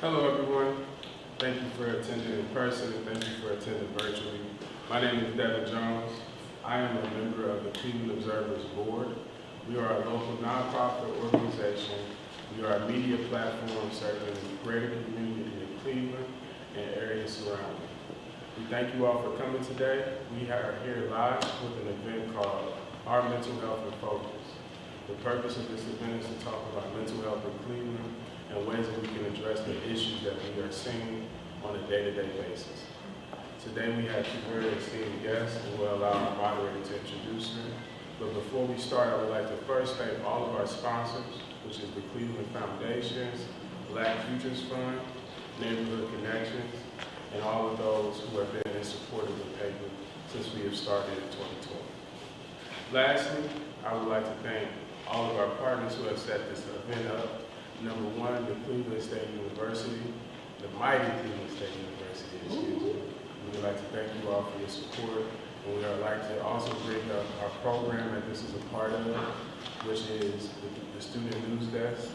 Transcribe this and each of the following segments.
Hello everyone. Thank you for attending in person and thank you for attending virtually. My name is Devin Jones. I am a member of the Cleveland Observer's Board. We are a local nonprofit organization. We are a media platform serving the greater community in Cleveland and areas surrounding. We thank you all for coming today. We are here live with an event called Our Mental Health in Focus. The purpose of this event is to talk about mental health in Cleveland and ways that we can address the issues that we are seeing on a day-to-day basis. Today we have two very esteemed guests, and we'll allow our moderator to introduce them. But before we start, I would like to first thank all of our sponsors, which is the Cleveland Foundations, Black Futures Fund, Neighborhood Connections, and all of those who have been in support of the paper since we have started in 2020. Lastly, I would like to thank all of our partners who have set this event up. Number one, the Cleveland State University, the mighty Cleveland State University, excuse me. We would like to thank you all for your support. And we would like to also bring up our program that this is a part of, which is the Student News Desk,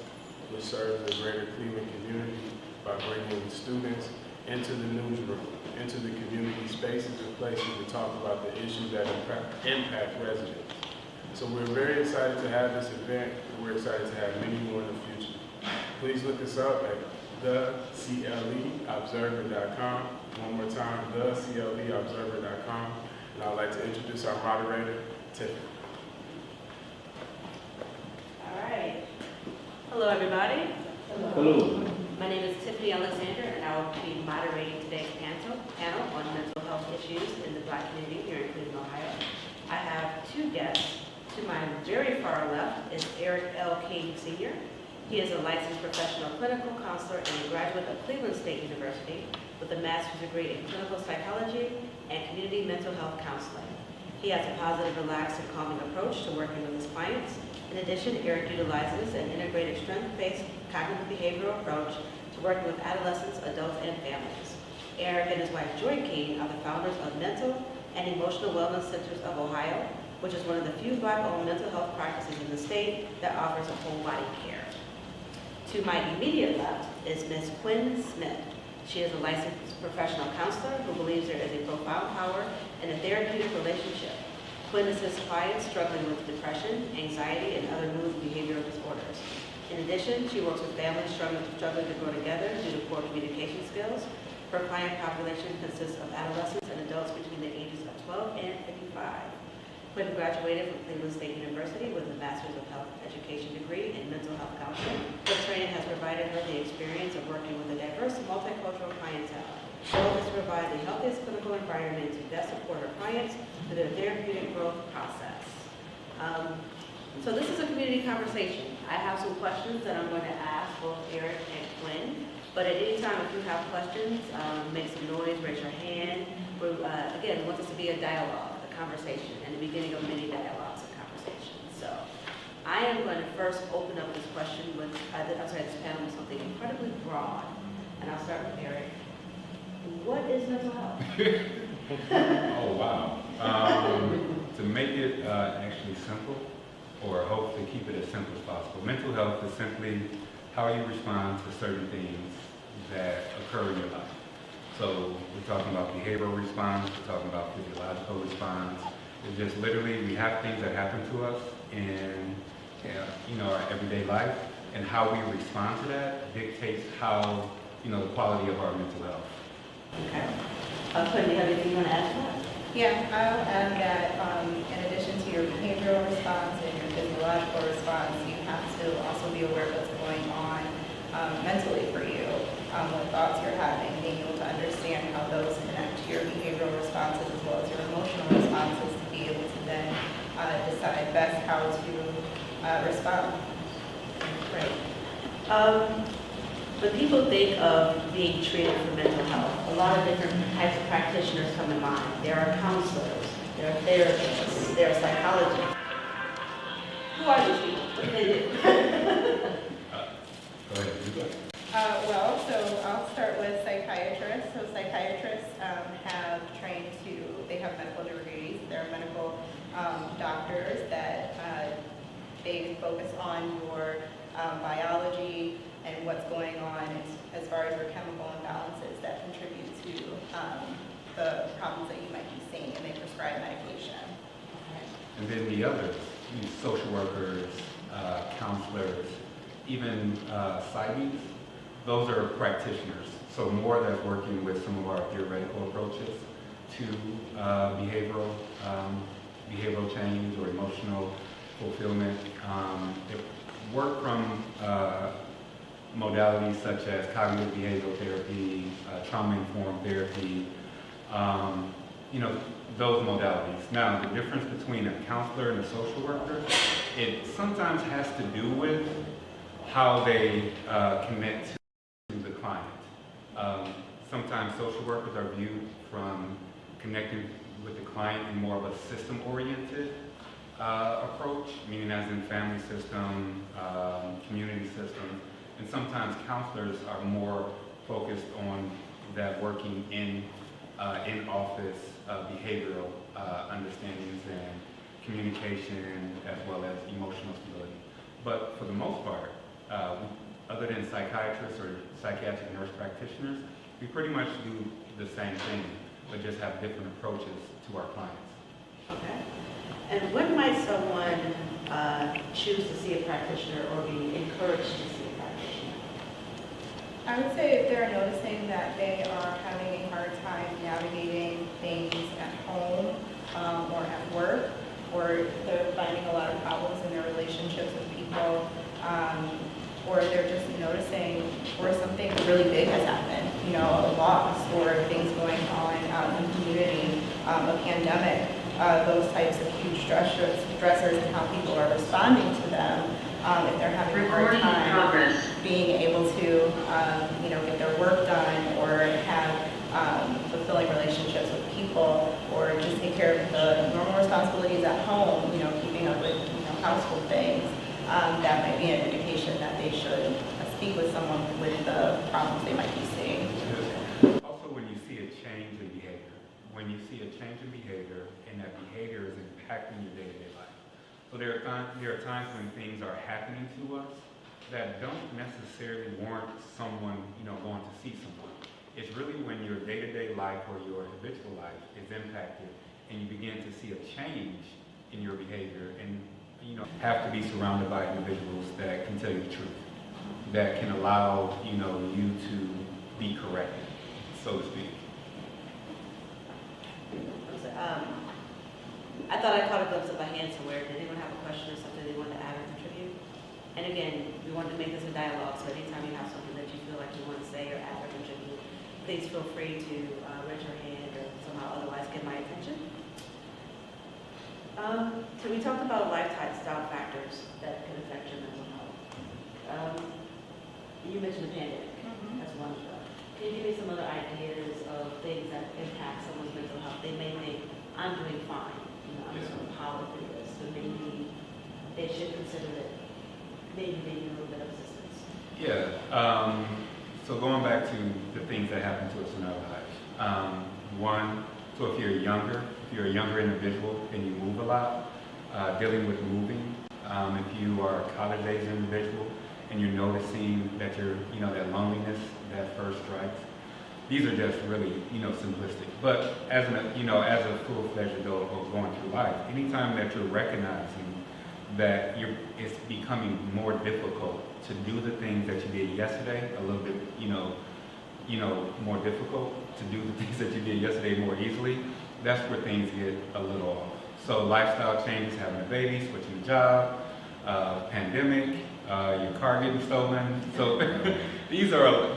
which serves the greater Cleveland community by bringing students into the newsroom, into the community spaces and places to talk about the issues that impact residents. So we're very excited to have this event, and we're excited to have many more in the future. Please look us up at thecleobserver.com. One more time, thecleobserver.com. And I'd like to introduce our moderator, Tiffany. All right. Hello, everybody. Hello. My name is Tiffany Alexander, and I will be moderating today's panel on mental health issues in the Black community here in Cleveland, Ohio. I have two guests. To my very far left is Eric L. King, Sr. He is a licensed professional clinical counselor and a graduate of Cleveland State University with a master's degree in clinical psychology and community mental health counseling. He has a positive, relaxed, and calming approach to working with his clients. In addition, Eric utilizes an integrated strength-based cognitive behavioral approach to working with adolescents, adults, and families. Eric and his wife, Joy King, are the founders of Mental and Emotional Wellness Centers of Ohio, which is one of the few Black-owned mental health practices in the state that offers a whole-body care. To my immediate left is Ms. Qwen Smith. She is a licensed professional counselor who believes there is a profound power in a therapeutic relationship. Qwen assists clients struggling with depression, anxiety, and other mood and behavioral disorders. In addition, she works with families struggling to grow together due to poor communication skills. Her client population consists of adolescents and adults between the ages of 12 and 55. Qwen graduated from Cleveland State University with a Master's of Health Education degree in mental health counseling. Her training has provided her the experience of working with a diverse multicultural clientele. Her goal is to provide the healthiest clinical environment to best support her clients through their therapeutic growth process. So this is a community conversation. I have some questions that I'm going to ask both Eric and Qwen. But at any time, if you have questions, make some noise, raise your hand. Again, we want this to be a dialogue, a conversation, and the beginning of many dialogues and conversations. So I am going to first open up this question with, this panel with something incredibly broad. And I'll start with Eric. What is mental health? Oh, wow. To make it actually simple, or hopefully keep it as simple as possible, mental health is simply how you respond to certain things that occur in your life. So we're talking about behavioral response, we're talking about physiological response. It's just literally we have things that happen to us in our everyday life, and how we respond to that dictates how the quality of our mental health. Okay. Qwen, do you have anything you want to add to that? Yeah, I'll add that in addition to your behavioral response and your physiological response, you have to also be aware of what's going on mentally for you, what thoughts you're having, being able to understand how those connect to your behavioral responses as well as your emotional responses to be able to then decide best how to respond. Great. When people think of being treated for mental health, a lot of different types of practitioners come to mind. There are counselors, there are therapists, there are psychologists. Who are these people? What do they do? Go ahead, you go. Well, so I'll start with psychiatrists. So psychiatrists they have medical degrees. They're medical doctors that they focus on your biology and what's going on as far disorders or chemical imbalances that contribute to the problems that you might be seeing, and they prescribe medication. And then the others, social workers, counselors, even psychics, those are practitioners. So more that's working with some of our theoretical approaches to behavioral change or emotional fulfillment. They work from modalities such as cognitive behavioral therapy, trauma-informed therapy, those modalities. Now, the difference between a counselor and a social worker, it sometimes has to do with how they connect to the client. Sometimes social workers are viewed from connecting with the client in more of a system-oriented approach, meaning as in family system, community system, and sometimes counselors are more focused on that working in office behavioral understandings and communication as well as emotional stability. But for the most part, other than psychiatrists or psychiatric nurse practitioners, we pretty much do the same thing, but just have different approaches to our clients. Okay. And when might someone choose to see a practitioner or be encouraged to see a practitioner? I would say if they're noticing that they are having a hard time navigating things at home or at work, or they're finding a lot of problems in their relationships with people, or they're just noticing or something really big has happened, a loss or things going on out in the community, a pandemic, those types of huge stressors and how people are responding to them. If they're having a hard time being able to, get their work done or have fulfilling relationships with people, or just take care of the normal responsibilities at home, keeping up with, household things, that might be an indication that they should speak with someone with the problems they might be seeing. Also, when you see a change in behavior, and that behavior is impacting your day-to-day life. So there are times when things are happening to us that don't necessarily warrant someone, going to see someone. It's really when your day-to-day life or your habitual life is impacted and you begin to see a change in your behavior, and have to be surrounded by individuals that can tell you the truth, that can allow you to be corrected, so to speak. I thought I caught a glimpse of a hand somewhere. Did anyone have a question or something they wanted to add or contribute? And again, we wanted to make this a dialogue, so anytime you have something that you feel like you want to say or add or contribute, please feel free to raise your hand or somehow otherwise get my attention. So we talked about lifestyle factors that can affect your mental health. You mentioned the pandemic. That's one of them. Can you give me some other ideas of things that impact someone's mental health? They may think, I'm doing fine, I'm just going to power through this, but maybe they should consider that maybe they need a little bit of assistance. Yeah. So going back to the things that happen to us in our lives. One, so if you're a younger individual and you move a lot, dealing with moving. If you are a college-age individual and you're noticing that that loneliness that first strikes, these are just really, simplistic. But as a full-fledged adult or going through life, anytime that you're recognizing that it's becoming more difficult to do the things that you did yesterday, a little bit, more difficult to do the things that you did yesterday more easily, that's where things get a little off. So lifestyle changes, having a baby, switching a job, pandemic, your car getting stolen. So these are,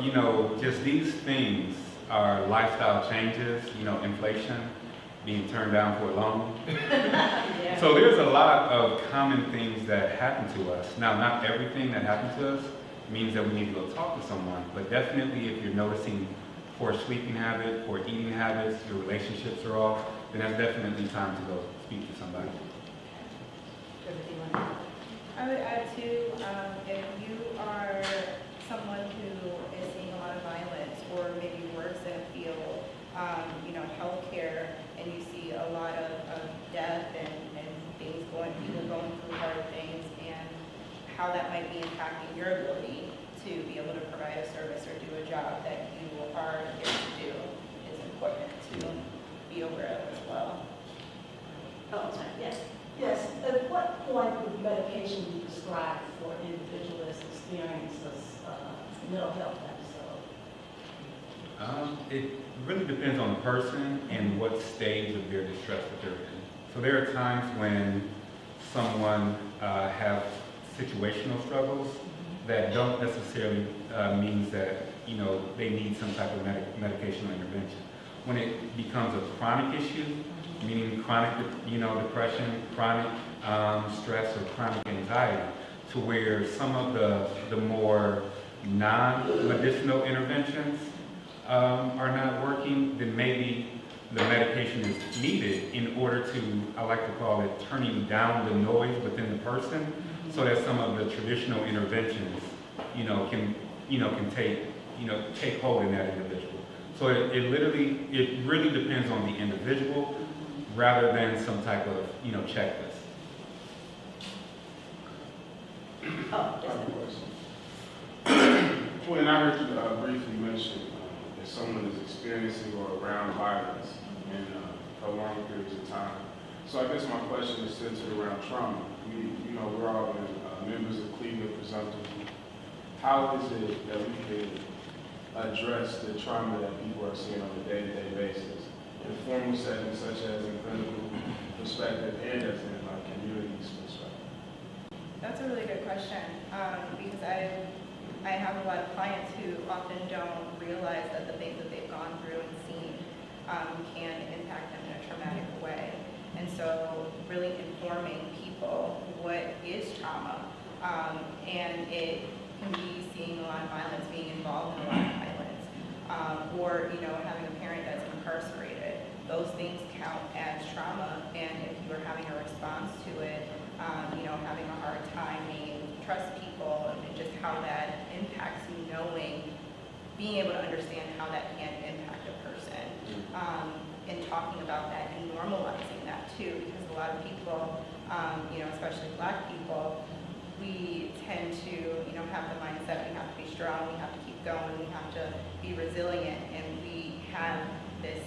just these things are lifestyle changes, inflation, being turned down for a loan. Yeah. So there's a lot of common things that happen to us. Now, not everything that happens to us means that we need to go talk to someone, but definitely if you're noticing poor sleeping habits, poor eating habits, your relationships are off, then that's definitely time to go speak to somebody. I would add too, if you are someone who is seeing a lot of violence or maybe works in a field, healthcare, and you see a lot of death and things people going through hard things, and how that might be impacting your ability to be able to provide a service or do a job experience a mental health episode? It really depends on the person and what stage of their distress that they're in. So there are times when someone have situational struggles that don't necessarily means that they need some type of medication or intervention. When it becomes a chronic issue, meaning chronic depression, chronic stress, or chronic anxiety, to where some of the more non-medicinal interventions are not working, then maybe the medication is needed in order to, I like to call it, turning down the noise within the person, so that some of the traditional interventions, can take hold in that individual. So it really depends on the individual rather than some type of, checklist. Oh, I have a question. When I heard you briefly mention if someone is experiencing or around violence in prolonged periods of time. So I guess my question is centered around trauma. We're all members of Cleveland presumptively. How is it that we can address the trauma that people are seeing on a day-to-day basis in formal settings such as in clinical perspective and as in communities perspective? That's a really good question, because I have a lot of clients who often don't realize that the things that they've gone through and seen can impact them in a traumatic way. And so really informing people what is trauma, and it can be seeing a lot of violence, being involved in a lot of violence, or having a parent that's incarcerated. Those things count as trauma, and if you are having a response to it, having a hard time being trust people, and just how that impacts you, being able to understand how that can impact a person, and talking about that and normalizing that too, because a lot of people, especially Black people, we tend to, have the mindset we have to be strong, we have to keep going, we have to be resilient, and we have this,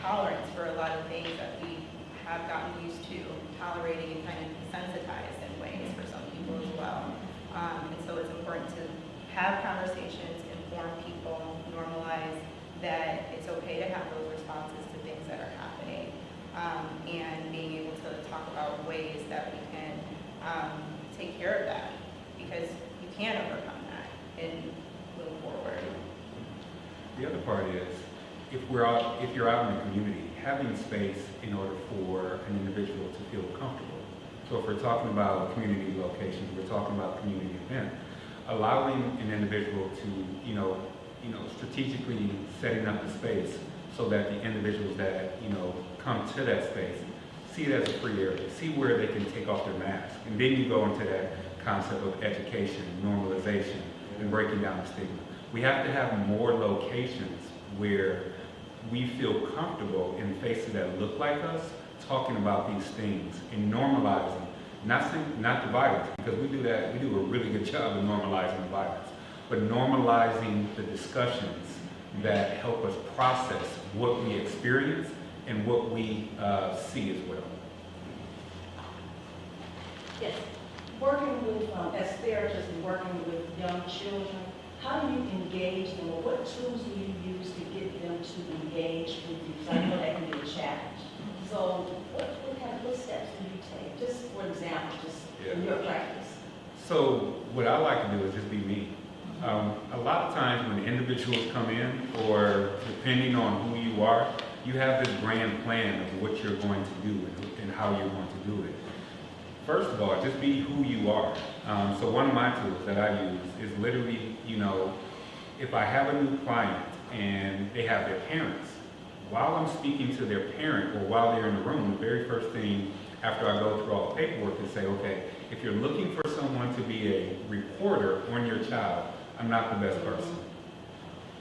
tolerance for a lot of things that we have gotten used to tolerating and kind of desensitized in ways for some people as well. And so it's important to have conversations, inform people, normalize that it's okay to have those responses to things that are happening, and being able to talk about ways that we can take care of that, because you can overcome that and move forward. The other part is, if you're out in the community, having space in order for an individual to feel comfortable. So if we're talking about community locations, we're talking about community events, allowing an individual to, strategically setting up the space so that the individuals that, come to that space see it as a free area, see where they can take off their mask. And then you go into that concept of education, normalization, and breaking down the stigma. We have to have more locations where we feel comfortable in faces that look like us talking about these things and normalizing, not the violence, because we do a really good job of normalizing the violence, but normalizing the discussions that help us process what we experience and what we see as well. Yes. Working with, as therapists and working with young children, how do you engage them, or what tools do you use to get them to engage with you? Because I know that can be a challenge. So what steps do you take? Just for example, in your practice. So what I like to do is just be me. A lot of times when individuals come in, or depending on who you are, you have this grand plan of what you're going to do and how you're going to do it. First of all, just be who you are. So one of my tools that I use is literally, if I have a new client and they have their parents, while I'm speaking to their parent or while they're in the room, the very first thing after I go through all the paperwork is say, okay, if you're looking for someone to be a reporter on your child, I'm not the best person.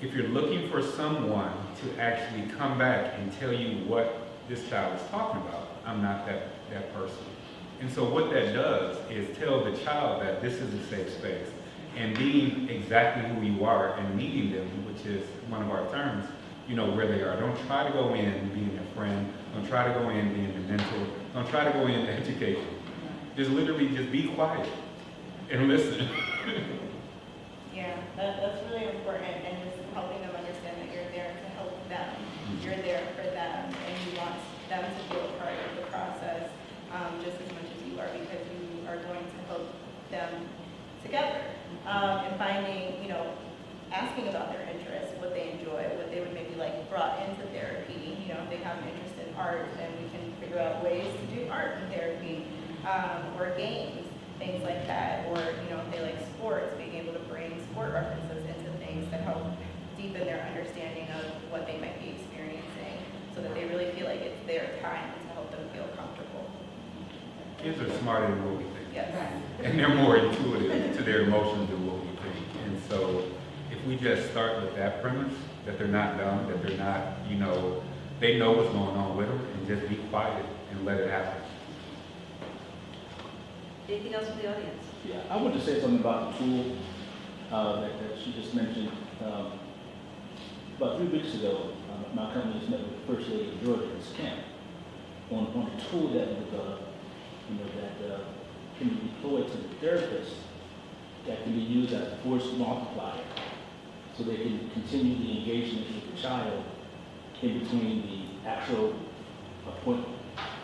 If you're looking for someone to actually come back and tell you what this child is talking about, I'm not that person. And so what that does is tell the child that this is a safe space. And being exactly who you are and meeting them, which is one of our terms, where they are. Don't try to go in being a friend. Don't try to go in being a mentor. Don't try to go in education. Just literally just be quiet and listen. That's really important, and just helping them understand that you're there to help them. You're there for them, and you want them to feel a part of the process just as much as you are, because you are going to help them together. And finding, asking about their interests, what they enjoy, what they would maybe like brought into therapy. If they have an interest in art, then we can figure out ways to do art in therapy, or games, things like that. Or, if they like sports, being able to bring sport references into things to help deepen their understanding of what they might be experiencing, so that they really feel like it's their time to help them feel comfortable. Kids are smarter than what we think. Yes. And they're more intuitive to their emotions than what we think. And so if we just start with that premise, that they're not dumb, that they're not, they know what's going on with them, and just be quiet and let it happen. Anything else from the audience? Yeah, I want to say something about the tool that she just mentioned. About 3 weeks ago, my company has met with the First Lady of Georgia at this camp on a tool that we developed, that can be deployed to the therapist, that can be used as a force multiplier, so they can continue the engagement with the child in between the actual appointment,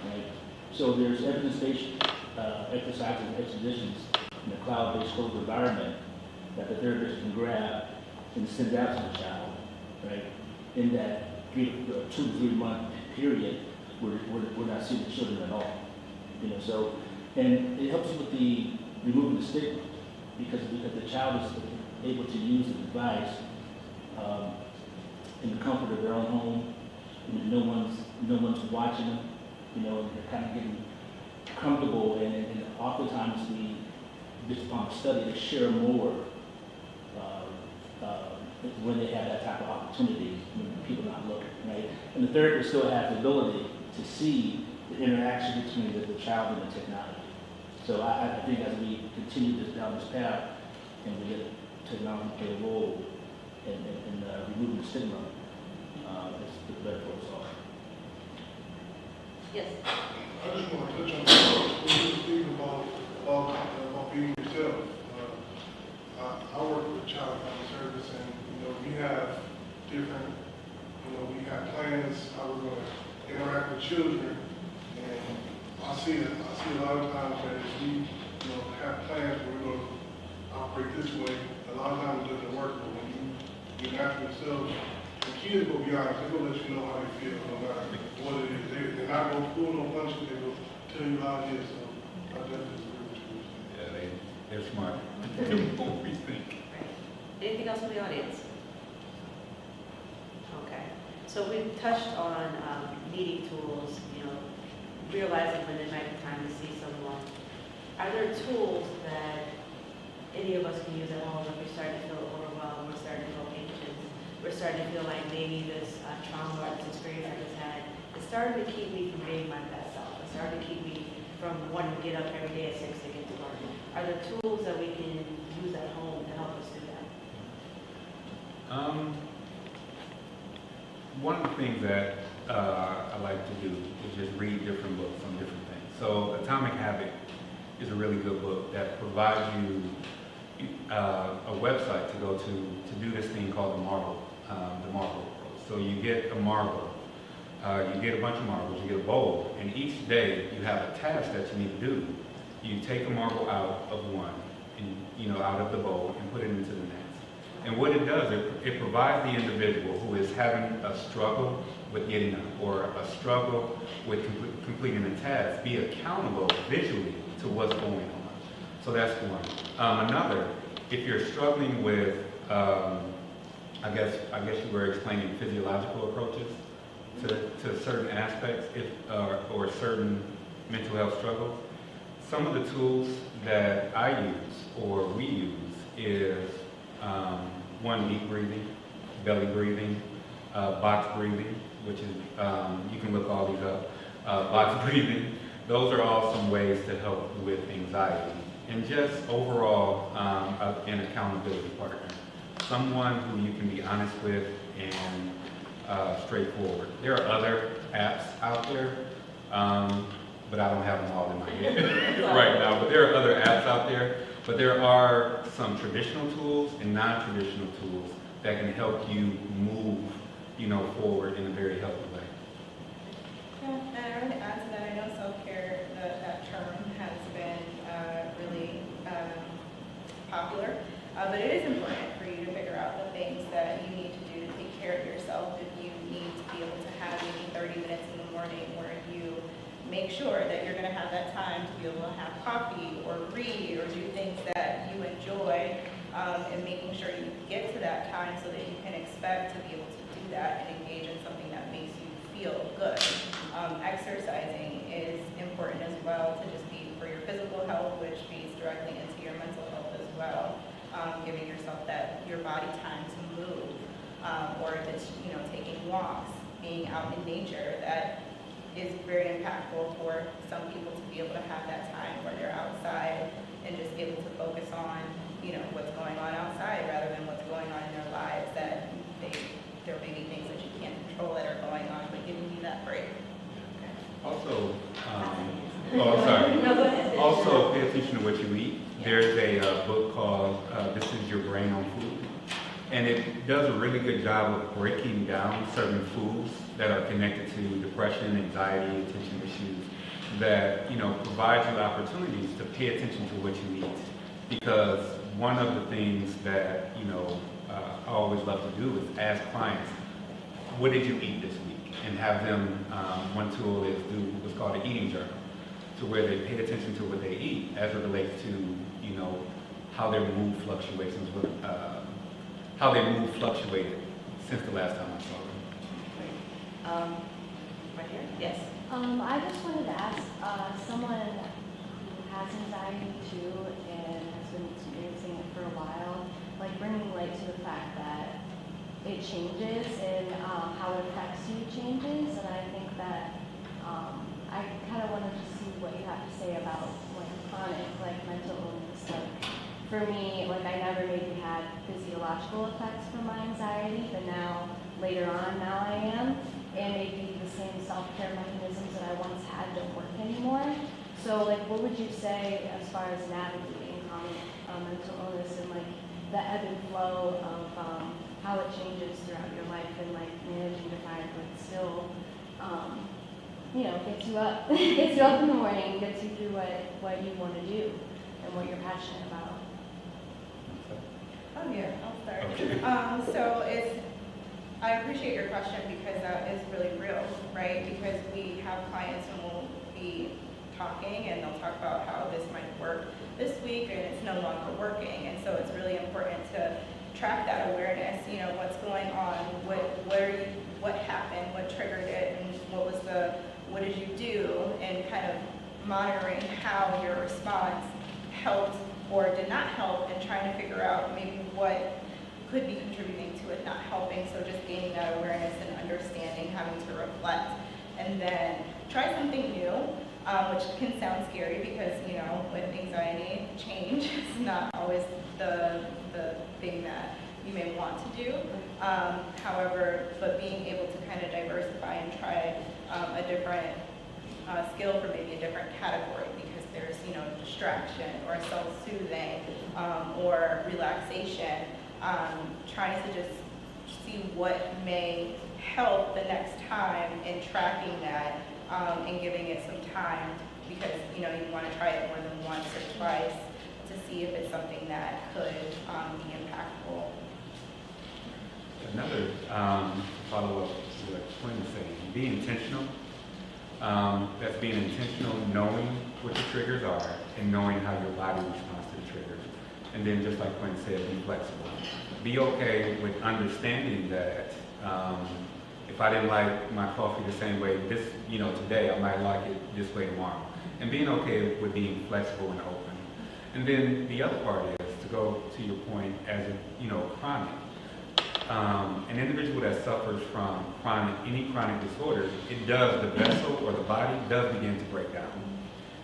right? So there's evidence-based exercises and expositions in a cloud-based closed environment that the therapist can grab and send out to the child, right? In that 2 to 3 month period, we're not seeing the children at all, So, and it helps with the removing the stigma, because the child is able to use the device in the comfort of their own home. No one's watching them. And they're kind of getting comfortable, and oftentimes based upon the study, they share more when they have that type of opportunity when people not looking, right? And the therapist still has the ability to see the interaction between the child and the technology. So I think as we continue down this path, and we get technology to play a role in removing the stigma, it's better for us all. Yes. I just want to touch on what you were speaking about being yourself. I work with child family service, and we have different, we have plans how we're going to interact with children, and I see a lot of times that if we have plans where we're going to operate this way, a lot of times it doesn't work. But when you ask yourself, the kids will be honest, they're going to let you know how they feel, no matter what it is. They're not going to pull no punches, they're going to tell you how it is. So I definitely agree with you. Yeah, they're smart. They're what we think. Anything else from the audience? Okay. So we've touched on meeting tools, realizing when it might be time to see someone. Are there tools that any of us can use at home if we're starting to feel overwhelmed, we're starting to feel anxious, we're starting to feel like maybe this trauma or this experience I just had is starting to keep me from being my best self. It's starting to keep me from wanting to get up every day at 6 to get to work. Are there tools that we can use at home to help us do that? One of the things that I like to do is just read different books on different things. So Atomic Habit is a really good book that provides you a website to go to do this thing called the marble approach. So you get a marble, you get a bunch of marbles, you get a bowl, and each day you have a task that you need to do. You take a marble out of one, and out of the bowl, and put it into the next. And what it does, it provides the individual who is having a struggle with getting up, or a struggle with completing a task, be accountable visually to what's going on. So that's one. Another, if you're struggling with, I guess you were explaining physiological approaches to certain aspects, or certain mental health struggles. Some of the tools that I use or we use is one, deep breathing, belly breathing, box breathing, which is, you can look all these up, box breathing. Those are all some ways to help with anxiety. And just overall, an accountability partner. Someone who you can be honest with and straightforward. There are other apps out there, but I don't have them all in my head right now. But there are other apps out there But there are some traditional tools and non-traditional tools that can help you move, forward in a very healthy way. Yeah, and I want to add to that, I know self-care, that term has been really popular, but it is important for you to figure out the things that you need to do to take care of yourself. If you need to be able to have maybe 30 minutes in the morning where you make sure that you're going to have that time to be able to have coffee or read or do things that you enjoy, and making sure you get to that time so that you can expect to be able to do that and engage in something that makes you feel good. Exercising is important as well, to just be for your physical health, which feeds directly into your mental health as well. Giving yourself your body time to move, or if it's taking walks, being out in nature, that is very impactful for some people to be able to have that time where they're outside and just able to focus on what's going on outside rather than what's going on in their lives, that there may be things that you can't control that are going on, but giving you that break. Also, sorry. No, go ahead. Also, pay attention to what you eat. There's a book called This Is Your Brain on Food. And it does a really good job of breaking down certain foods that are connected to depression, anxiety, attention issues that, provide you opportunities to pay attention to what you eat. Because one of the things that, I always love to do is ask clients, what did you eat this week? And have them, one tool is do what's called an eating journal, to where they pay attention to what they eat as it relates to, how their mood fluctuations with, how their mood fluctuated since the last time I saw them. Right here? Yes. I just wanted to ask someone who has anxiety too and has been experiencing it for a while, like bringing light to the fact that it changes and how it affects you changes. And I think that I kind of wanted to see what you have to say about chronic mental illness. For me, I never maybe had physiological effects from my anxiety, but now, later on, now I am. And maybe the same self-care mechanisms that I once had don't work anymore. So, what would you say as far as navigating chronic mental illness and, the ebb and flow of how it changes throughout your life and, managing to find what still, gets you up, gets you up in the morning, gets you through what you want to do and what you're passionate about? Oh yeah, I'll start. Okay. So I appreciate your question because that is really real, right? Because we have clients and we'll be talking and they'll talk about how this might work this week and it's no longer working. And so it's really important to track that awareness, what's going on, what happened, what triggered it, and what did you do, and kind of monitoring how your response helped or did not help, and trying to figure out maybe what could be contributing to it not helping. So just gaining that awareness and understanding, having to reflect, and then try something new, which can sound scary because, with anxiety, change is not always the thing that you may want to do. However, but being able to kind of diversify and try a different skill for maybe a different category, because there's, distraction or self-soothing or relaxation, trying to just see what may help the next time and tracking that and giving it some time, because, you want to try it more than once or twice to see if it's something that could be impactful. Another follow-up to what Qwen was saying, be intentional. That's being intentional, knowing what the triggers are and knowing how your body responds to the triggers. And then just like Qwen said, be flexible. Be okay with understanding that if I didn't like my coffee the same way today, I might like it this way tomorrow. And being okay with being flexible and open. And then the other part is, to go to your point, as chronic. An individual that suffers from any chronic disorder, the vessel or the body does begin to break down.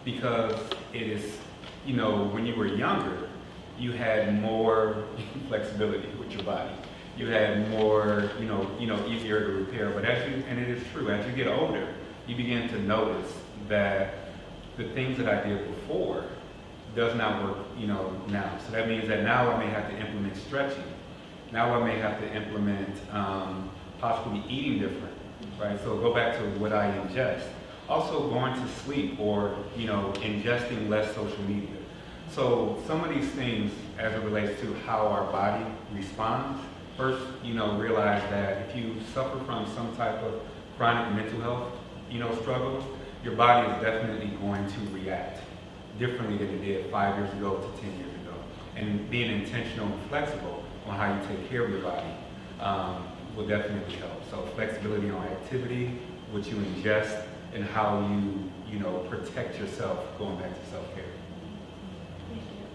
Because it is, when you were younger, you had more flexibility with your body. You had more, easier to repair. But and it is true, as you get older, you begin to notice that the things that I did before does not work, now. So that means that now I may have to implement stretching. Now I may have to implement possibly eating different, right? So go back to what I ingest. Also going to sleep or, ingesting less social media. So some of these things as it relates to how our body responds, first, realize that if you suffer from some type of chronic mental health, struggles, your body is definitely going to react differently than it did 5 years ago to 10 years ago. And being intentional and flexible on how you take care of your body will definitely help. So flexibility on activity, what you ingest, and how you protect yourself going back to self-care. Thank you.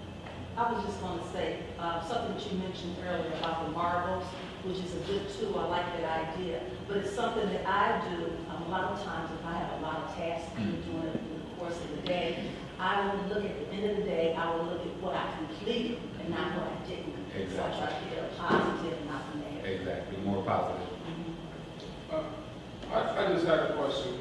I was just going to say something that you mentioned earlier about the marbles, which is a good tool. I like that idea. But it's something that I do a lot of times if I have a lot of tasks to do during the course of the day. I will look at the end of the day, I will look at what I completed and not what I didn't. Exactly. So I try to get a positive and not a negative. Exactly, more positive. I just had a question.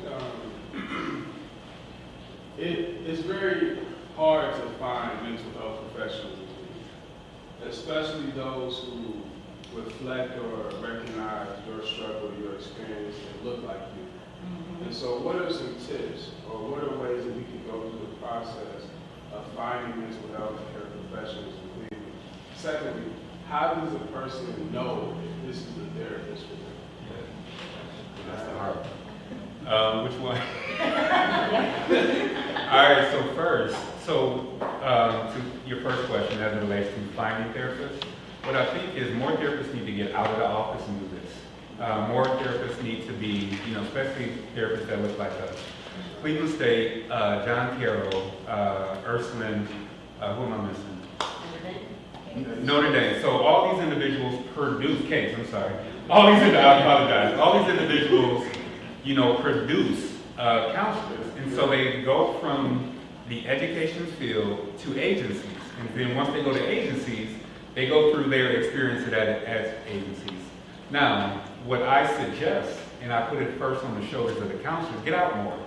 It's very hard to find mental health professionals, especially those who reflect or recognize your struggle, your experience, and look like you. And so what are some tips or what are ways that we can go through the process of finding mental health care professionals in Cleveland? Secondly, how does a person know if this is a therapist for them? That's the hard one. Which one? All right, so first, to your first question as it relates to finding therapists, what I think is more therapists need to get out of the office and do this. More therapists need to be, especially therapists that look like us. Cleveland State, John Carroll, Ursuline, who am I missing? Notre Dame. So all these individuals produce, Case, I'm sorry. I apologize. All these individuals, produce counselors. And so they go from the education field to agencies. And then once they go to agencies, they go through their experience as agencies. Now, what I suggest, and I put it first on the shoulders of the counselors, get out more.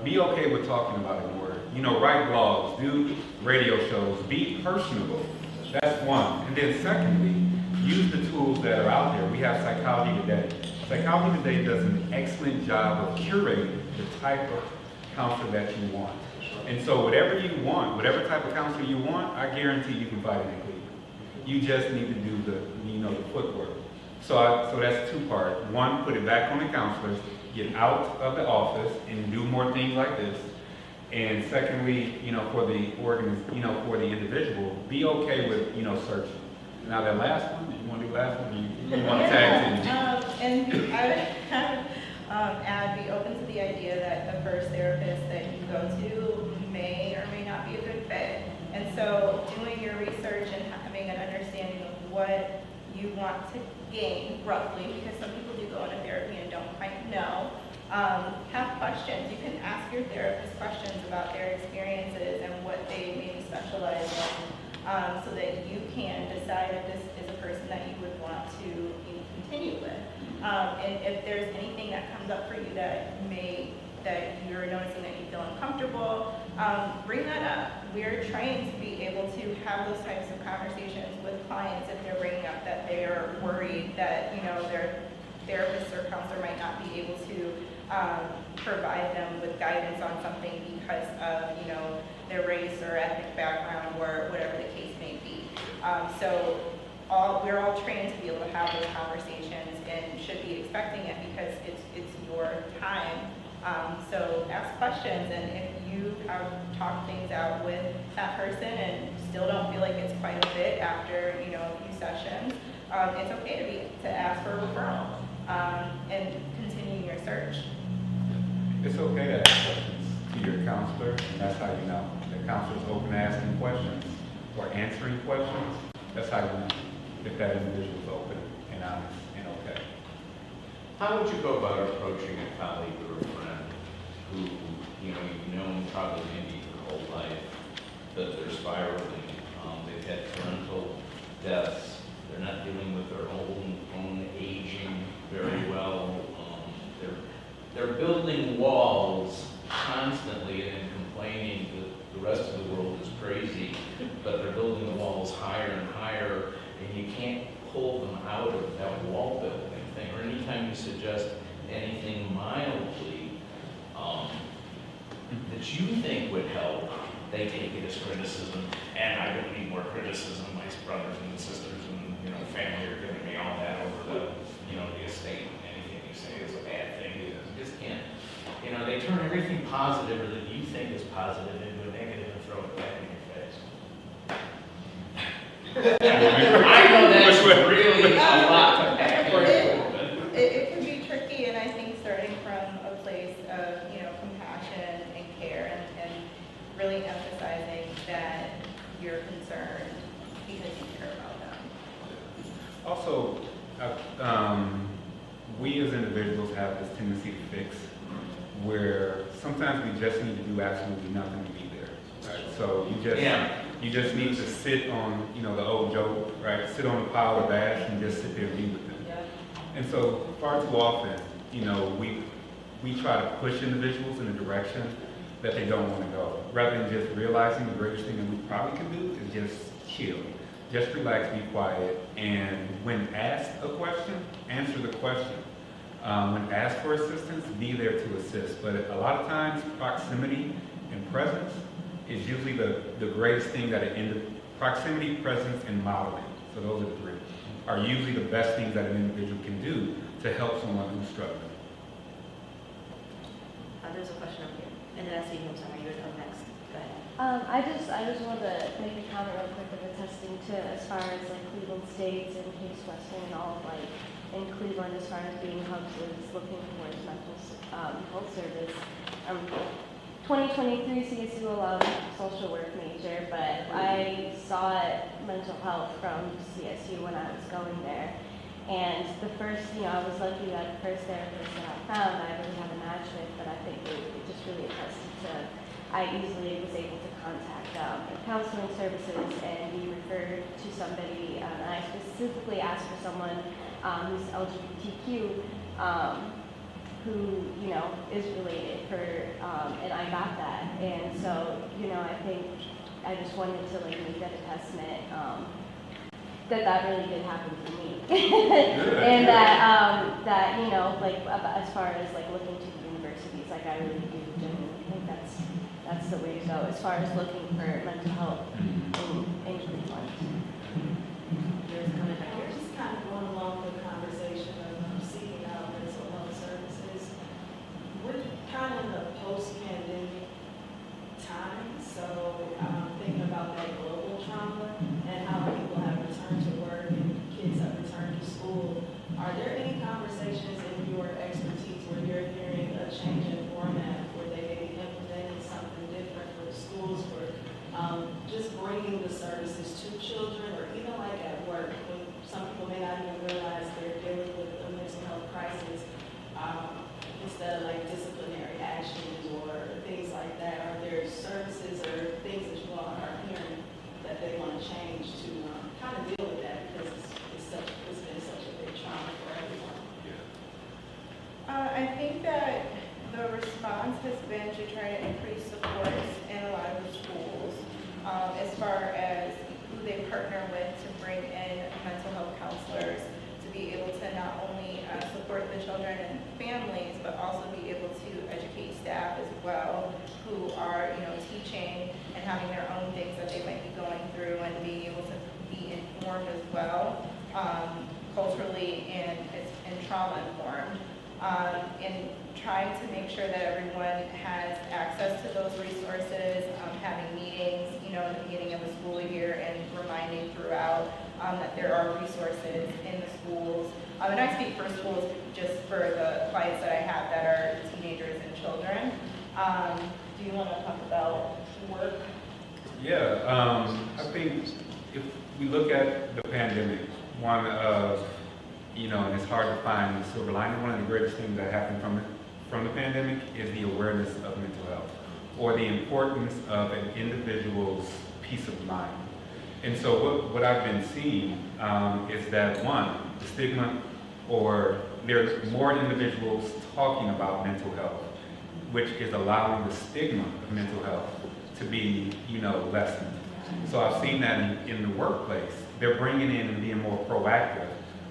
Be okay with talking about it more. Write blogs, do radio shows, be personable. That's one. And then secondly, use the tools that are out there. We have Psychology Today. Psychology Today does an excellent job of curating the type of counselor that you want. And so whatever you want, whatever type of counselor you want, I guarantee you can find it in Cleveland. You just need to do the footwork. So that's two parts. One, put it back on the counselors, get out of the office and do more things like this. And secondly, for the individual, be okay with, searching. Now that last one, you want to do the last one? You want to tag team? And I would add, be open to the idea that the first therapist that you go to may or may not be a good fit. And so doing your research and having an understanding of what you want to gain roughly, because some people do go into therapy and don't quite know. Have questions. You can ask your therapist questions about their experiences and what they maybe specialize in, so that you can decide if this is a person that you would want to continue with. And if there's anything that comes up for you that you're noticing that you feel uncomfortable, bring that up. We're trained to be able to have those types of conversations with clients if they're bringing up that they're worried that their therapist or counselor might not be able to provide them with guidance on something because of their race or ethnic background or whatever the case may be. So we're all trained to be able to have those conversations and should be expecting it because it's your time. So ask questions, and if you have talked things out with that person and still don't feel like it's quite a fit after a few sessions, it's okay to ask for a referral and continue your search. It's okay to ask questions to your counselor, and that's how you know. The counselor's open to asking questions or answering questions. That's how you know if that individual's open and honest and okay. How would you go about approaching a colleague or a friend who, you've known probably maybe your whole life, that they're spiraling, they've had parental deaths, they're not dealing with their own aging very well, they're building walls constantly and complaining that the rest of the world is crazy, but they're building the walls higher and higher, and you can't pull them out of that wall building thing. Or anytime you suggest anything mildly that you think would help, they take it as criticism, and I don't need more criticism. My brothers and sisters and family are giving me all that over the the estate. Anything you say is a bad thing. You just can't. They turn everything positive or that you think is positive into a negative and throw it back in your face. I know that's really a lot. It can be tricky, and I think starting from a place of, compassion and care and really emphasizing that you're concerned because you care about them. Also, we as individuals have this tendency to fix, where sometimes we just need to do absolutely nothing to be there. Right? So you just need to sit on, the old joke, right? Sit on a pile of ash and just sit there and be with them. Yeah. And so far too often, we try to push individuals in a direction that they don't want to go, rather than just realizing the greatest thing that we probably can do is just chill. Just relax, be quiet, and when asked a question, answer the question. When asked for assistance, be there to assist. But a lot of times, proximity and presence is usually the greatest thing that proximity, presence, and modeling, so those are the three, are usually the best things that an individual can do to help someone who's struggling. There's a question over here. And then I see you, I'm sorry, you're up next. Go ahead. I just wanted to make a comment real quick of attesting to as far as like Cleveland States and Case Western and all of like in Cleveland as far as being hubs is looking towards mental health service. 2023 CSU allowed social work major, but I saw mental health from CSU when I was going there. And the first, I was lucky that the first therapist that I found, I really had a match with, but I think it just really attested to, I easily was able to contact counseling services and be referred to somebody, and I specifically asked for someone who's LGBTQ, who, is related and I got that. And so, I think I just wanted to make that a testament, that really did happen to me. And that, as far as looking to the universities, I really do genuinely think that's the way to go as far as looking for mental health in Cleveland. There's a comment back here. Just kind of going along with the conversation of seeking out mental health services. We're kind of in a post-pandemic time, so thinking about that global trauma and how people have returned to work and kids have returned to school. Are there any conversations in your expertise where you're hearing a change in format, where they may be implementing something different for the schools, for just bringing the services to children, or even like at work, when some people may not even realize they're dealing with a mental health crisis, instead of disciplinary actions or things like that? Are there services or things that you all are hearing that they want to change to kind of deal with that, because it's been such a big trauma for everyone? I think that the response has been to try to increase supports in a lot of the schools, as far as who they partner with to bring in mental health counselors, to be able to not only support the children and families, but also be able to educate staff as well, who are, teaching and having their own things that they might be going through, and being able to be informed as well, culturally and trauma informed, and trying to make sure that everyone has access to those resources, having meetings, at the beginning of the school year, and reminding throughout that there are resources in the schools. And I speak for schools just for the clients that I have that are teenagers and children. Do you want to talk about work? Yeah, I think if we look at the pandemic, one of, and it's hard to find the silver lining, one of the greatest things that happened from the pandemic is the awareness of mental health, or the importance of an individual's peace of mind. And so what I've been seeing is that, one, the stigma, or there's more individuals talking about mental health, which is allowing the stigma of mental health to be, lessened. So I've seen that in the workplace. They're bringing in and being more proactive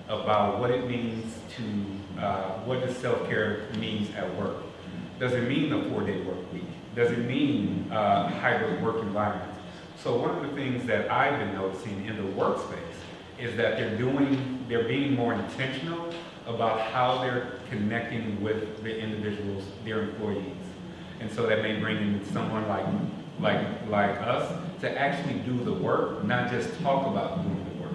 about what it means to, what does self-care means at work. Does it mean a 4-day work week? Does it mean hybrid work environment? So one of the things that I've been noticing in the workspace is that they're being more intentional about how they're connecting with the individuals, their employees. And so that may bring in someone like us to actually do the work, not just talk about doing the work.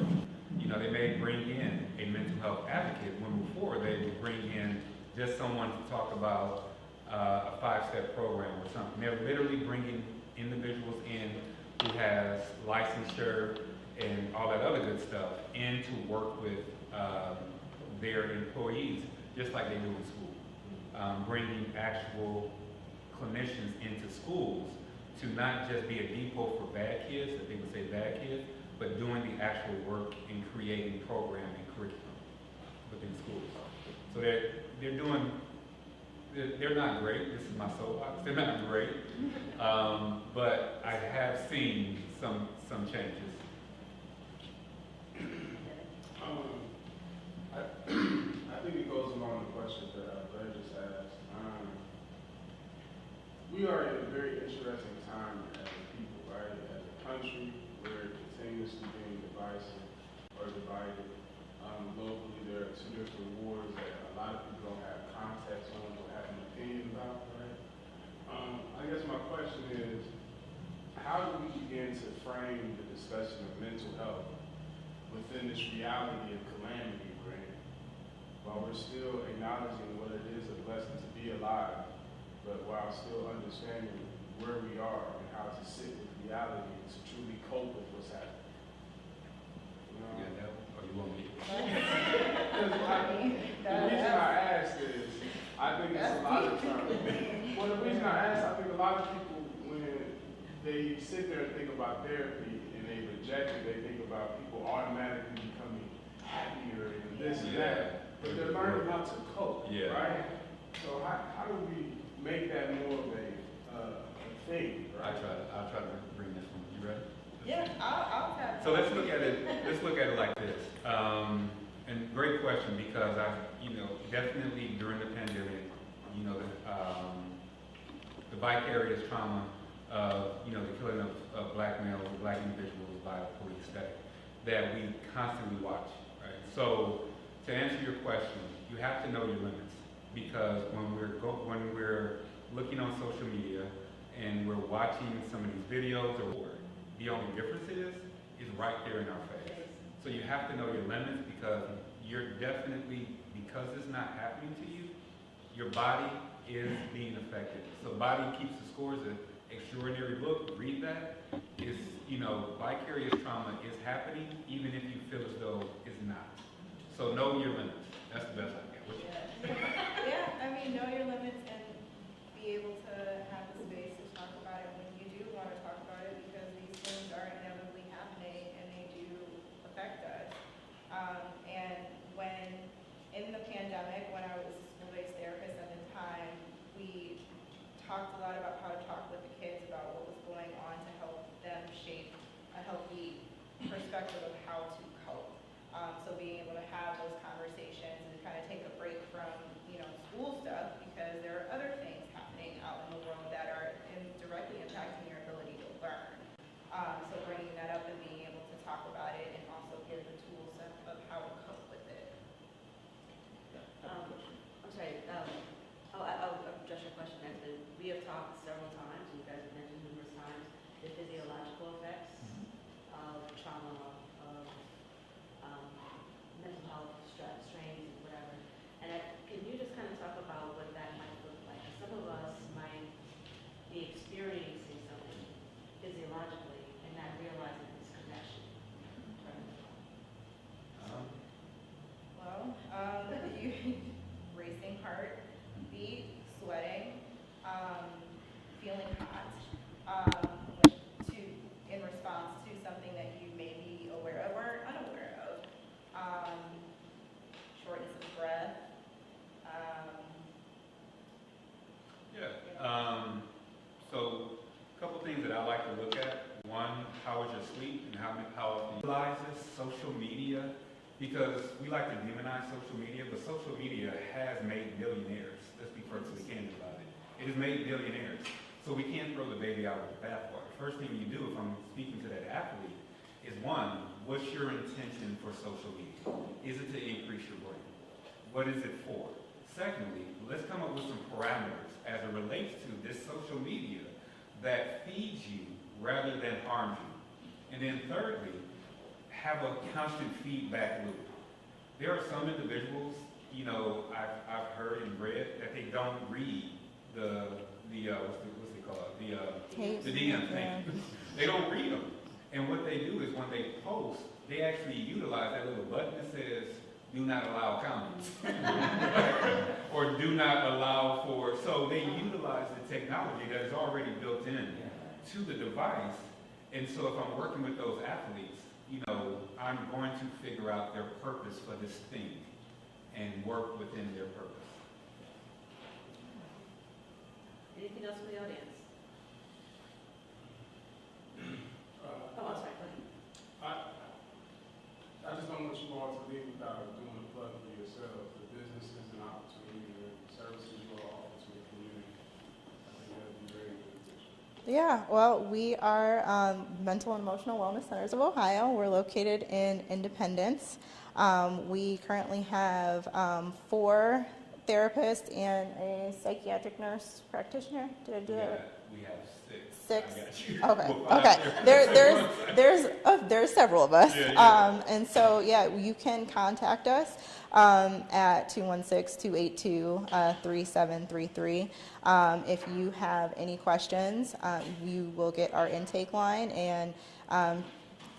You know, they may bring in a mental health advocate when before they would bring in just someone to talk about a 5-step program or something. They're literally bringing individuals in who has licensure and all that other good stuff in to work with their employees, just like they do in school. Bringing actual clinicians into schools to not just be a depot for bad kids, that they would say bad kids, but doing the actual work in creating program and curriculum within schools. So they're not great. This is my soapbox. They're not great, but I have seen some changes. I think it goes along the questions that Blair just asked. We are in a very interesting time as a people, right? As a country, we're continuously being divisive or divided. Locally, there are 2 different wars that a lot of people don't have context on or have an opinion about, right? I guess my question is, how do we begin to frame the discussion of mental health within this reality of calamity we're in, while we're still acknowledging what it is a blessing to be alive, but while still understanding where we are and how to sit with reality and to truly cope with what's happening? You know? Yeah, that, or you want me? The reason I ask is, I think it's a lot of times. Well, the reason I ask, I think a lot of people, when they sit there and think about therapy and they reject it, they think about people automatically becoming happier and this and that. But they're learning how to cope, right? So how do we make that more of a thing, right? I'll try to bring this one. You ready? Yeah, I'll have. So let's look at it like this. And great question, because definitely during the pandemic, the vicarious trauma of, the killing of black males, black individuals by police that we constantly watch, right? So to answer your question, you have to know your limits, because when we're looking on social media and we're watching some of these videos, or the only difference is right there in our face. So you have to know your limits, because you're definitely, because it's not happening to you, your body is being affected. So Body Keeps the Scores, an extraordinary book, read that. It's, vicarious trauma is happening, even if you feel as though it's not. So know your limits. That's the best I can. Yeah, know your limits and be able to have the space to talk about it when you do want to talk about it, because these things are inevitably happening and they do affect us. And when in the pandemic, when I was a school-based therapist at the time, we talked a lot about how to talk with the kids about what was going on to help them shape a healthy perspective of how to cope. So being able to have those conversations and kind of take a break from, school stuff, because there are other things happening out in the world that are directly impacting your ability to learn. So bringing that up and being able to talk about it and also give the tools of how to cope with it. I'm sorry, I'll address your question next. We have talked several times, you guys have mentioned numerous times, the physiological effects of trauma, of mental health, stress, strains, and whatever. And can you just kind of talk about what that might look like? Some of us might be experiencing something physiologically and not realizing this connection. Racing heart, beat, sweating, feeling hot, in response to something that you may be aware of or unaware of. Shortness of breath. So a couple things that I like to look at. One, how is your because we like to demonize social media, but social media has made millionaires. Let's be perfectly candid about it. It has made billionaires. So we can't throw the baby out with the bathwater. First thing you do, if I'm speaking to that athlete, is one, what's your intention for social media? Is it to increase your brand? What is it for? Secondly, let's come up with some parameters as it relates to this social media that feeds you rather than harms you. And then thirdly, have a constant feedback loop. There are some individuals, you know, I've heard and read that they don't read the what's it called? The DM thing. They don't read them. And what they do is when they post, they actually utilize that little button that says, do not allow comments. Or do not allow for, so they utilize the technology that is already built in to the device. And so if I'm working with those athletes, you know, I'm going to figure out their purpose for this thing and work within their purpose. Anything else from the audience? Oh, I'm sorry, go ahead. I just don't want you all to leave without doing a plug for yourselves, the businesses and opportunity and services you all offer to the community. I think that would be very beneficial. Yeah, well, we are Mental and Emotional Wellness Centers of Ohio. We're located in Independence. We currently have 4 therapists and a psychiatric nurse practitioner. Did I do that? We have 6. 6. I got you. Okay. We'll find Okay. there. There's several of us. Yeah. And so yeah, you can contact us at 216-282-3733. If you have any questions, you will get our intake line, and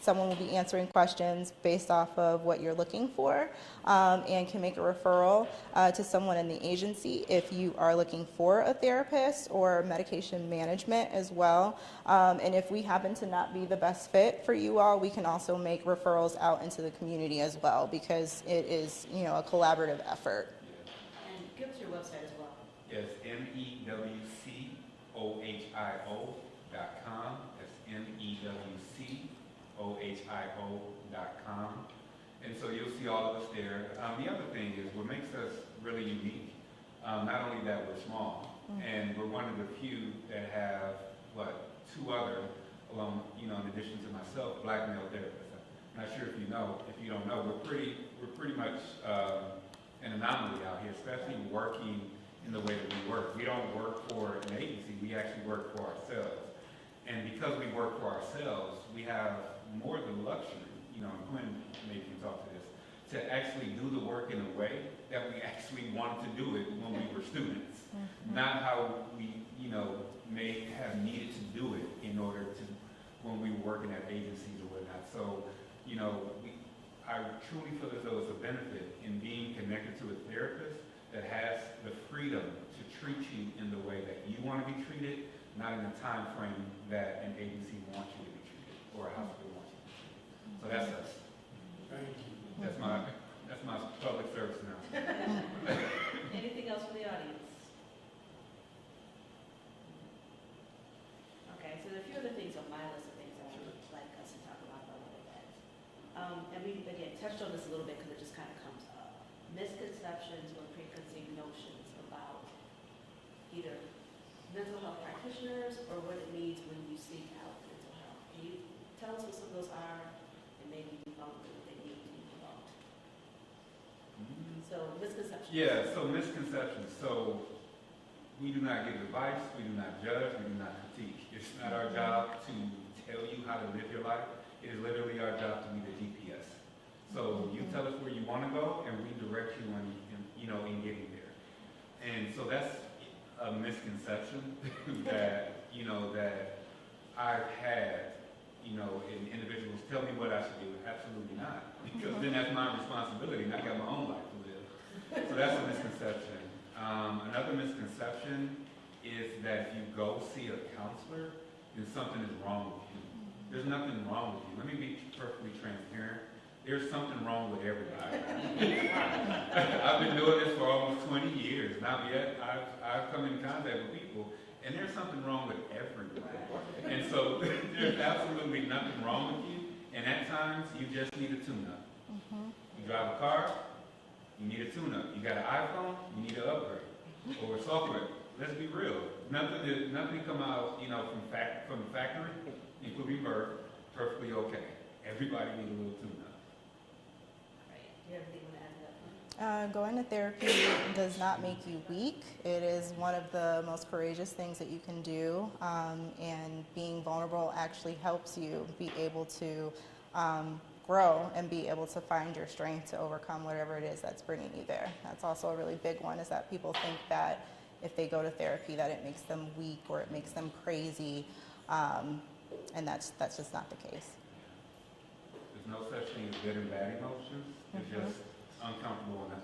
someone will be answering questions based off of what you're looking for, and can make a referral to someone in the agency if you are looking for a therapist or medication management as well. And if we happen to not be the best fit for you all, we can also make referrals out into the community as well, because it is, you know, a collaborative effort. And give us your website as well. Yes, MEWCOHIO.com. That's MEWCOHIO.com. And so you'll see all of us there. The other thing is what makes us really unique, not only that we're small, and we're one of the few that have, 2 other, along, you know, in addition to myself, black male therapists. I'm not sure if you know, if you don't know, we're pretty much an anomaly out here, especially working in the way that we work. We don't work for an agency, we actually work for ourselves. And because we work for ourselves, we have more the luxury, you know, and Qwen maybe can talk to this, to actually do the work in a way that we actually wanted to do it when we were students. Not how we, you know, may have needed to do it in order to, when we were working at agencies or whatnot. So, you know, I truly feel as though it's a benefit in being connected to a therapist that has the freedom to treat you in the way that you want to be treated, not in the time frame that an agency wants you to be treated or a hospital wants you to be treated. So that's us. Thank you. That's my public service announcement. Anything else from the audience? Okay, so there are a few other things on my list of things I would like us to talk about a little bit. And we, again, touched on this a little bit because it just kind of comes up. Misconceptions or preconceived notions about either mental health practitioners or what it means when you seek out mental health. Can you tell us what some of those are and maybe debunk them if they need to be debunked? So misconceptions. Yeah, so misconceptions. So we do not give advice, we do not judge, we do not critique. It's not our job to tell you how to live your life. It is literally our job to be the GPS. So you tell us where you want to go, and we direct you in getting there. And so that's a misconception that that I've had. In individuals tell me what I should do. Absolutely not, because then that's my responsibility, and I got my own life to live. So that's a misconception. Another misconception is that if you go see a counselor, then something is wrong with you. There's nothing wrong with you. Let me be perfectly transparent. There's something wrong with everybody. I've been doing this for almost 20 years, and I've come in contact with people, and there's something wrong with everybody. And so there's absolutely nothing wrong with you, and at times you just need a tune-up. You drive a car, you need a tune-up. You got an iPhone, you need an upgrade. Or software. Let's be real. Nothing come out, from the factory, including birth, perfectly okay. Everybody needs a little tune-up. Right. Do you have anything you want to add to that point? Going to therapy does not make you weak. It is one of the most courageous things that you can do, and being vulnerable actually helps you be able to grow and be able to find your strength to overcome whatever it is that's bringing you there. That's also a really big one, is that people think that if they go to therapy that it makes them weak or it makes them crazy, and that's just not the case. There's no such thing as good and bad emotions. It's just uncomfortable and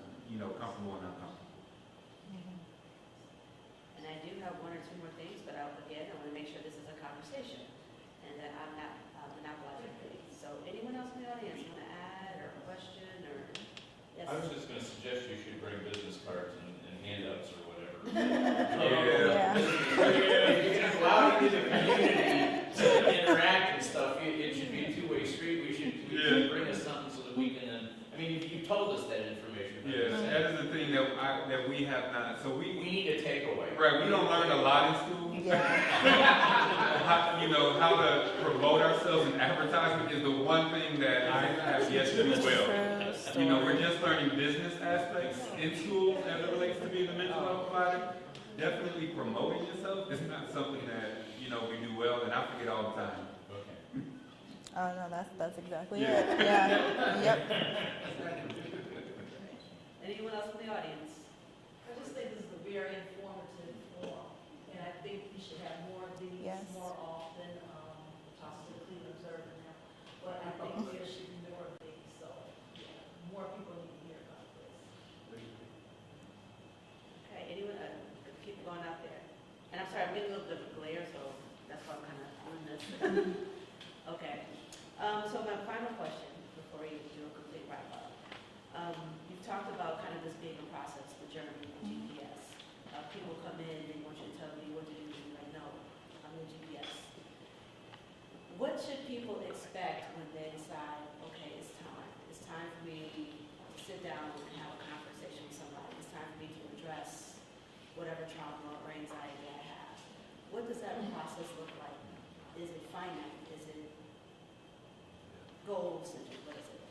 comfortable and uncomfortable. And I do have one or two more things, but I want to make sure this is a conversation and that I'm not monopolizing things. So anyone else in the audience want to add or question or? Yes. I was just gonna suggest you should bring business cards and hand-ups or whatever. Yeah. If you're gonna go out into the community to interact and stuff, it should be a two-way street. We should bring us something so that we can, you've told us that information. Yes, that is the thing that we have not, so we need a takeaway. Right, we don't learn a lot in school. Yeah. How to promote ourselves in advertisement is the one thing that I have yet to do well. We're just learning business aspects in school as it relates to being a mental health provider. Definitely promoting yourself is not something that, we do well, and I forget all the time. Okay. Oh no, that's exactly it. Yeah. Yep. Anyone else in the audience? I just think this is a very informative forum, and I think we should have more of these Yes. more often. Talks to the Cleveland Observer now, but I think there should be more of these, so more people need to hear about this. Okay, anyone, keep going out there. And I'm sorry, I'm getting a little bit of a glare, so that's why I'm kind of doing this. Okay, so my final question, before you do a complete wrap-up. You've talked about kind of this being a process, the journey, the GPS. People come in, they want you to tell me what to do, and you're like, no, I'm the GPS. What should people expect when they decide, okay, it's time? It's time for me to sit down and have a conversation with somebody. It's time for me to address whatever trauma or anxiety I have. What does that process look like? Is it finite? Is it goal-centered? What is it?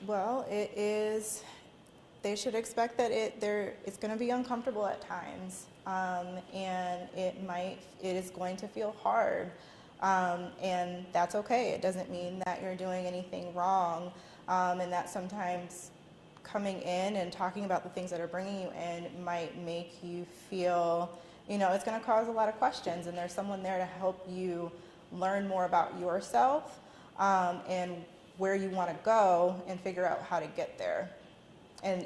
Well, it is. They should expect that it's going to be uncomfortable at times, and it is going to feel hard, and that's okay. It doesn't mean that you're doing anything wrong, and that sometimes coming in and talking about the things that are bringing you in might make you feel, it's going to cause a lot of questions, and there's someone there to help you learn more about yourself and where you want to go and figure out how to get there. And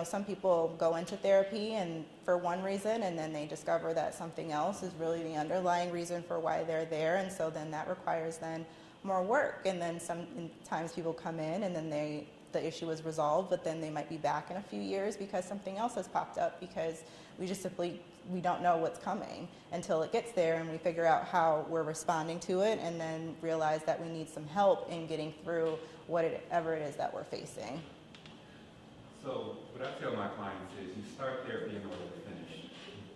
some people go into therapy and for one reason, and then they discover that something else is really the underlying reason for why they're there, and so then that requires then more work. And then sometimes people come in and then the issue is resolved, but then they might be back in a few years because something else has popped up, because we don't know what's coming until it gets there, and we figure out how we're responding to it, and then realize that we need some help in getting through whatever it is that we're facing. So what I tell my clients is you start therapy in order to finish.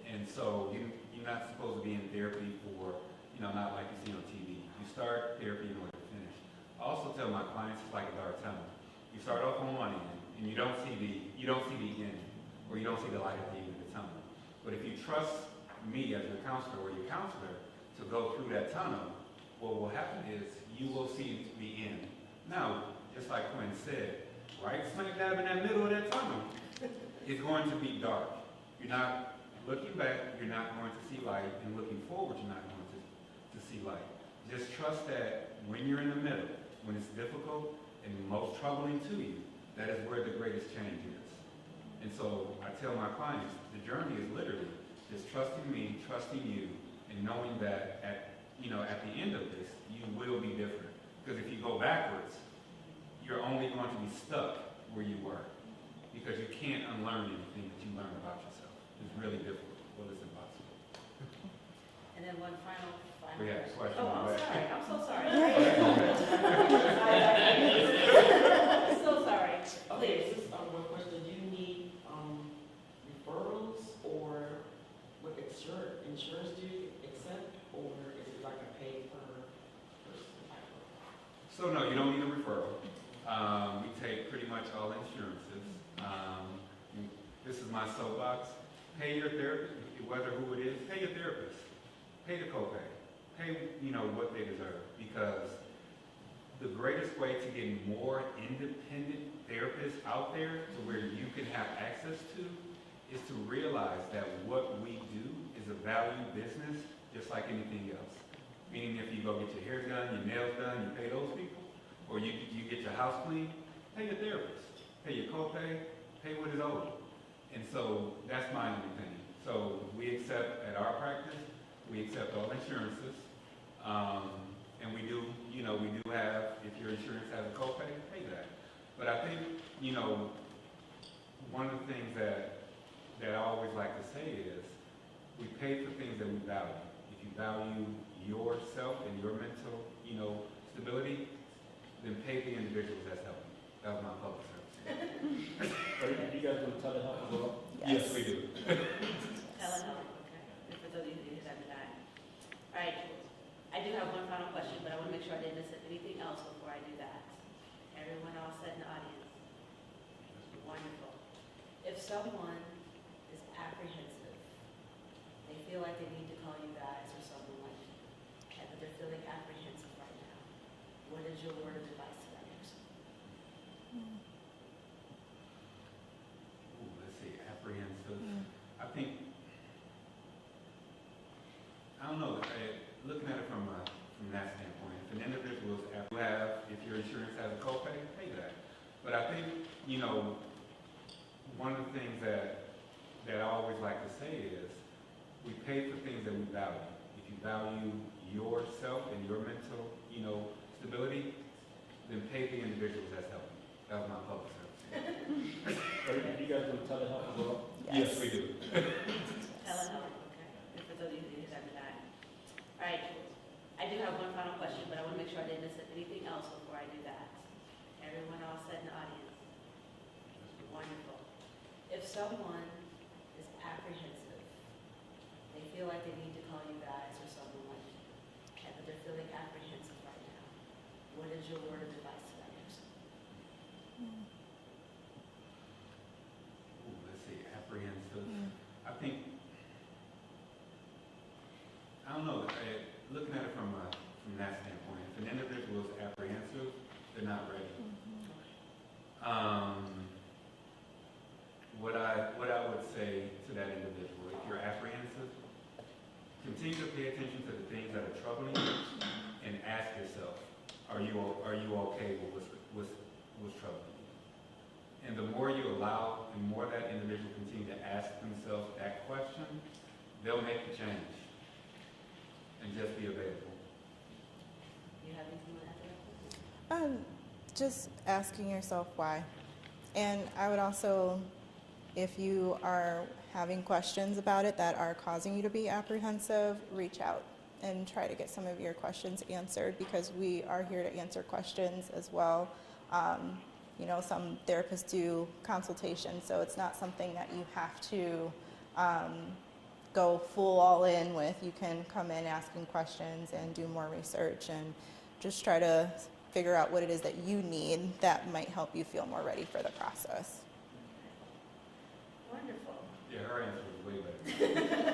And so you're not supposed to be in therapy for, not like you see on TV. You start therapy in order to finish. I also tell my clients it's like a dark tunnel. You start off on one end and you don't see the end, or you don't see the light at the end of the tunnel. But if you trust me as your counselor or your counselor to go through that tunnel, what will happen is you will see the end. Now, just like Qwen said, right smack dab in that middle of that tunnel, it's going to be dark. You're not looking back, you're not going to see light, and looking forward, you're not going to see light. Just trust that when you're in the middle, when it's difficult and most troubling to you, that is where the greatest change is. And so I tell my clients, the journey is literally just trusting me, trusting you, and knowing that at the end of this, you will be different. Because if you go backwards, you're only going to be stuck where you were, because you can't unlearn anything that you learned about yourself. It's really difficult. Well, it's impossible. And then one final We have a question Oh, on I'm that. sorry, I'm so sorry. I'm so sorry. Okay, Please. this is one question. Do you need referrals or what insurance do you accept, or is it like a pay per person type of? So no, you don't need a referral. We take pretty much all insurances. This is my soapbox. Pay your therapist, whether who it is, pay your therapist. Pay the copay. Pay, what they deserve. Because the greatest way to get more independent therapists out there to where you can have access to is to realize that what we do is a value business just like anything else. Meaning if you go get your hair done, your nails done, you pay those people, or you get your house cleaned, pay your therapist. Pay your copay, pay what is owed. And so that's my only thing. So we accept, at our practice, we accept all insurances. And we do have, if your insurance has a copay, pay that. But I think, one of the things that I always like to say is, we pay for things that we value. If you value yourself and your mental, stability, then pay the individuals that's helping. That was my public service. Are you guys doing telehealth as well? Yes, we do. Telehealth, okay. And for those of you who haven't that. All right, I do have one final question, but I want to make sure I didn't miss anything else before I do that. Everyone all set in the audience? Wonderful. If someone is apprehensive, they feel like they need to call you guys or someone like you, and that they're feeling apprehensive right now, what is your word of advice to that person? Ooh, let's see, apprehensive. I think, I don't know, looking at it from that standpoint, if an individual is if your insurance has a copay, pay that. But I think, one of the things that I always like to say is, we pay for things that we value. If you value yourself and your mental, stability, then pay the individuals that's helping. That was my public service. Are you guys doing telehealth as well? Yes, we do. Telehealth, okay. And for those of you who haven't that. All right, I do have one final question, but I want to make sure I didn't miss anything else before I do that. Everyone all set in the audience? Wonderful. If someone is apprehensive, they feel like they need to call you guys or someone like you, and that they're feeling apprehensive right now, what is your word of advice to that person? Ooh, let's see, apprehensive. I think, I don't know, looking at it from that standpoint, if an individual is apprehensive, they're not ready. What I would say to that individual, if you're apprehensive, continue to pay attention to the things that are troubling you and ask yourself, are you okay with what's troubling you? And the more you allow, the more that individual continue to ask themselves that question, they'll make the change and just be available. You have anything to add to that? Just asking yourself why. And I would also, if you are having questions about it that are causing you to be apprehensive, reach out and try to get some of your questions answered, because we are here to answer questions as well. Some therapists do consultations, so it's not something that you have to go full all in with. You can come in asking questions and do more research and just try to figure out what it is that you need that might help you feel more ready for the process. Wonderful. Yeah, her answer was way better.